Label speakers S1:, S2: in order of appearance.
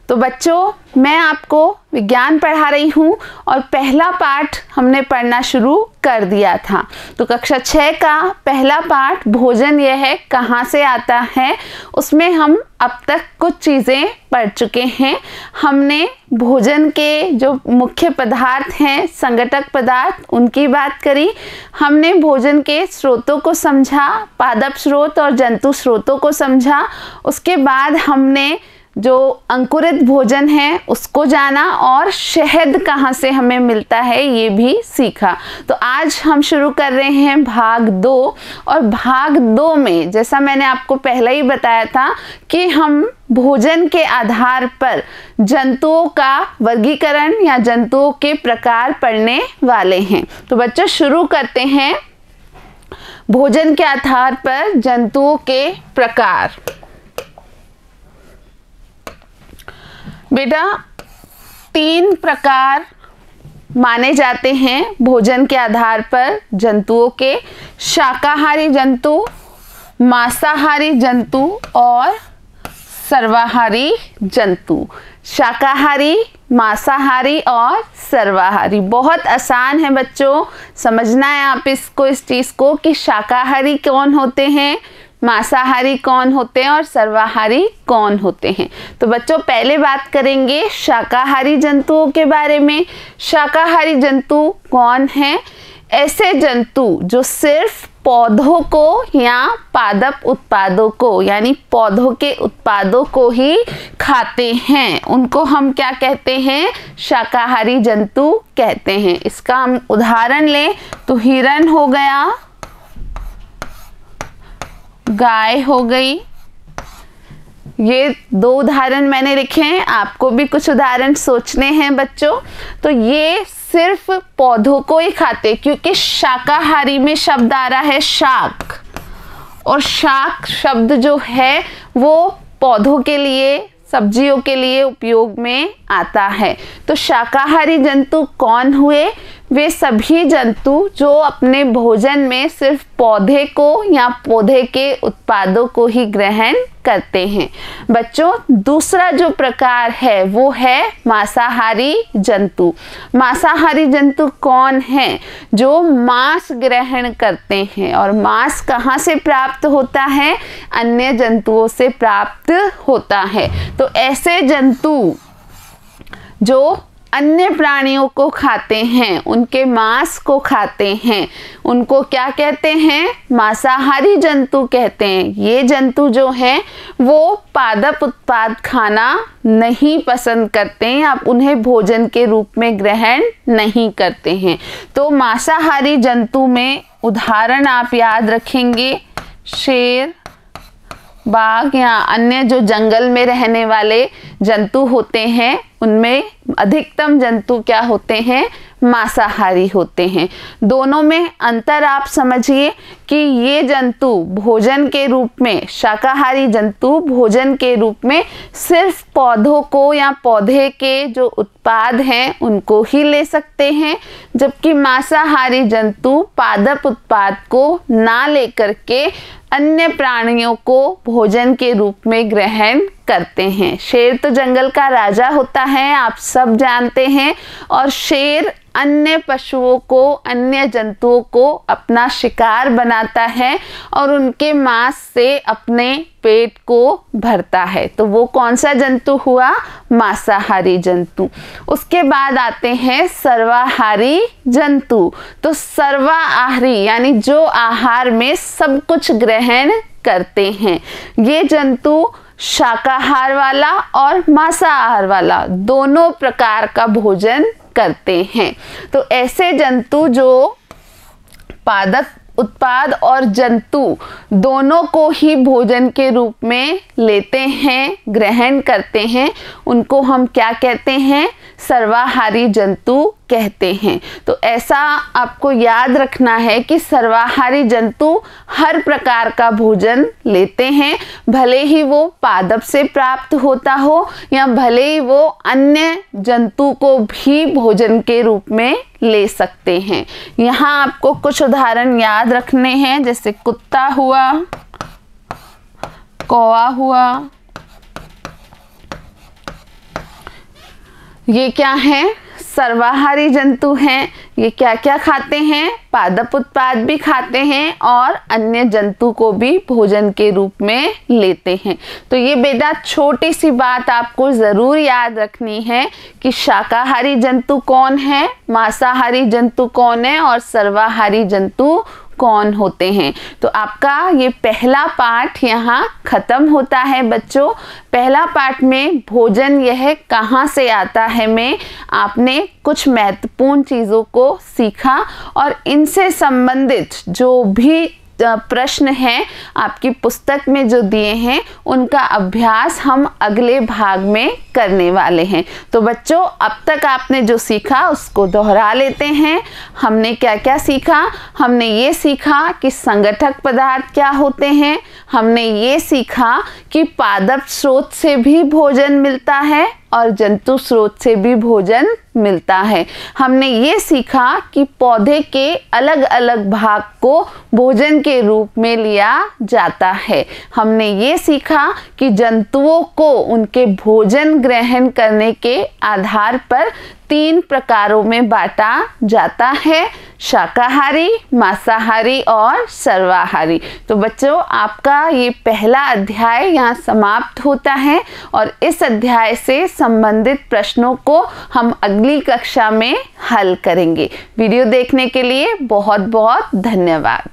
S1: तो बच्चों, मैं आपको विज्ञान पढ़ा रही हूँ और पहला पाठ हमने पढ़ना शुरू कर दिया था। तो कक्षा 6 का पहला पाठ भोजन यह है कहाँ से आता है, उसमें हम अब तक कुछ चीज़ें पढ़ चुके हैं। हमने भोजन के जो मुख्य पदार्थ हैं, संघटक पदार्थ, उनकी बात करी। हमने भोजन के स्रोतों को समझा, पादप स्रोत और जंतु स्रोतों को समझा। उसके बाद हमने जो अंकुरित भोजन है उसको जाना और शहद कहाँ से हमें मिलता है ये भी सीखा। तो आज हम शुरू कर रहे हैं भाग 2। और भाग 2 में जैसा मैंने आपको पहले ही बताया था कि हम भोजन के आधार पर जंतुओं का वर्गीकरण या जंतुओं के प्रकार पढ़ने वाले हैं। तो बच्चों, शुरू करते हैं भोजन के आधार पर जंतुओं के प्रकार। बेटा, 3 प्रकार माने जाते हैं भोजन के आधार पर जंतुओं के: शाकाहारी जंतु, मांसाहारी जंतु और सर्वाहारी जंतु। शाकाहारी, मांसाहारी और सर्वाहारी। बहुत आसान है बच्चों, समझना है आप इसको, इस चीज़ को कि शाकाहारी कौन होते हैं, मांसाहारी कौन होते हैं और सर्वाहारी कौन होते हैं। तो बच्चों, पहले बात करेंगे शाकाहारी जंतुओं के बारे में। शाकाहारी जंतु कौन हैं? ऐसे जंतु जो सिर्फ पौधों को या पादप उत्पादों को, यानी पौधों के उत्पादों को ही खाते हैं, उनको हम क्या कहते हैं? शाकाहारी जंतु कहते हैं। इसका हम उदाहरण लें तो हिरण हो गया, गाय हो गई। ये 2 उदाहरण मैंने लिखे हैं, आपको भी कुछ उदाहरण सोचने हैं बच्चों। तो ये सिर्फ पौधों को ही खाते, क्योंकि शाकाहारी में शब्द आ रहा है शाक, और शाक शब्द जो है वो पौधों के लिए, सब्जियों के लिए उपयोग में आता है। तो शाकाहारी जंतु कौन हुए? वे सभी जंतु जो अपने भोजन में सिर्फ पौधे को या पौधे के उत्पादों को ही ग्रहण करते हैं। बच्चों, दूसरा जो प्रकार है वो है मांसाहारी जंतु। मांसाहारी जंतु कौन हैं? जो मांस ग्रहण करते हैं। और मांस कहाँ से प्राप्त होता है? अन्य जंतुओं से प्राप्त होता है। तो ऐसे जंतु जो अन्य प्राणियों को खाते हैं, उनके मांस को खाते हैं, उनको क्या कहते हैं? मांसाहारी जंतु कहते हैं। ये जंतु जो हैं वो पादप उत्पाद खाना नहीं पसंद करते हैं, आप उन्हें भोजन के रूप में ग्रहण नहीं करते हैं। तो मांसाहारी जंतु में उदाहरण आप याद रखेंगे, शेर, बाघ या अन्य जो जंगल में रहने वाले जंतु होते हैं, उनमें अधिकतम जंतु क्या होते हैं? मांसाहारी होते हैं। दोनों में अंतर आप समझिए कि ये जंतु भोजन के रूप में, शाकाहारी जंतु भोजन के रूप में सिर्फ पौधों को या पौधे के जो उत्पाद हैं उनको ही ले सकते हैं, जबकि मांसाहारी जंतु पादप उत्पाद को ना लेकर के अन्य प्राणियों को भोजन के रूप में ग्रहण करते हैं। शेर तो जंगल का राजा होता है, आप सब जानते हैं, और शेर अन्य पशुओं को, अन्य जंतुओं को अपना शिकार बनाता है और उनके मांस से अपने पेट को भरता है। तो वो कौन सा जंतु हुआ? मांसाहारी जंतु। उसके बाद आते हैं सर्वाहारी जंतु। तो सर्वाहारी यानी जो आहार में सब कुछ ग्रहण करते हैं। ये जंतु शाकाहार वाला और मांसाहार वाला दोनों प्रकार का भोजन करते हैं। तो ऐसे जंतु जो पादप उत्पाद और जंतु दोनों को ही भोजन के रूप में लेते हैं, ग्रहण करते हैं, उनको हम क्या कहते हैं? सर्वाहारी जंतु कहते हैं। तो ऐसा आपको याद रखना है कि सर्वाहारी जंतु हर प्रकार का भोजन लेते हैं, भले ही वो पादप से प्राप्त होता हो या भले ही वो अन्य जंतु को भी भोजन के रूप में ले सकते हैं। यहाँ आपको कुछ उदाहरण याद रखने हैं, जैसे कुत्ता हुआ, कौवा हुआ, ये क्या है? सर्वाहारी जंतु हैं। ये क्या क्या खाते हैं? पादप उत्पाद भी खाते हैं और अन्य जंतु को भी भोजन के रूप में लेते हैं। तो ये बेटा छोटी सी बात आपको ज़रूर याद रखनी है कि शाकाहारी जंतु कौन है, मांसाहारी जंतु कौन है और सर्वाहारी जंतु कौन होते हैं। तो आपका ये पहला पाठ यहाँ ख़त्म होता है बच्चों। पहला पाठ में भोजन यह कहाँ से आता है में आपने कुछ महत्वपूर्ण चीज़ों को सीखा और इनसे संबंधित जो भी प्रश्न हैं आपकी पुस्तक में जो दिए हैं उनका अभ्यास हम अगले भाग में करने वाले हैं। तो बच्चों अब तक आपने जो सीखा उसको दोहरा लेते हैं। हमने क्या क्या सीखा? हमने ये सीखा कि संगठक पदार्थ क्या होते हैं। हमने ये सीखा कि पादप स्रोत से भी भोजन मिलता है और जंतु स्रोत से भी भोजन मिलता है। हमने ये सीखा कि पौधे के अलग अलग भाग को भोजन के रूप में लिया जाता है। हमने ये सीखा कि जंतुओं को उनके भोजन ग्रहण करने के आधार पर 3 प्रकारों में बांटा जाता है, शाकाहारी, मांसाहारी और सर्वाहारी। तो बच्चों आपका ये पहला अध्याय यहाँ समाप्त होता है और इस अध्याय से संबंधित प्रश्नों को हम अगली कक्षा में हल करेंगे। वीडियो देखने के लिए बहुत बहुत धन्यवाद।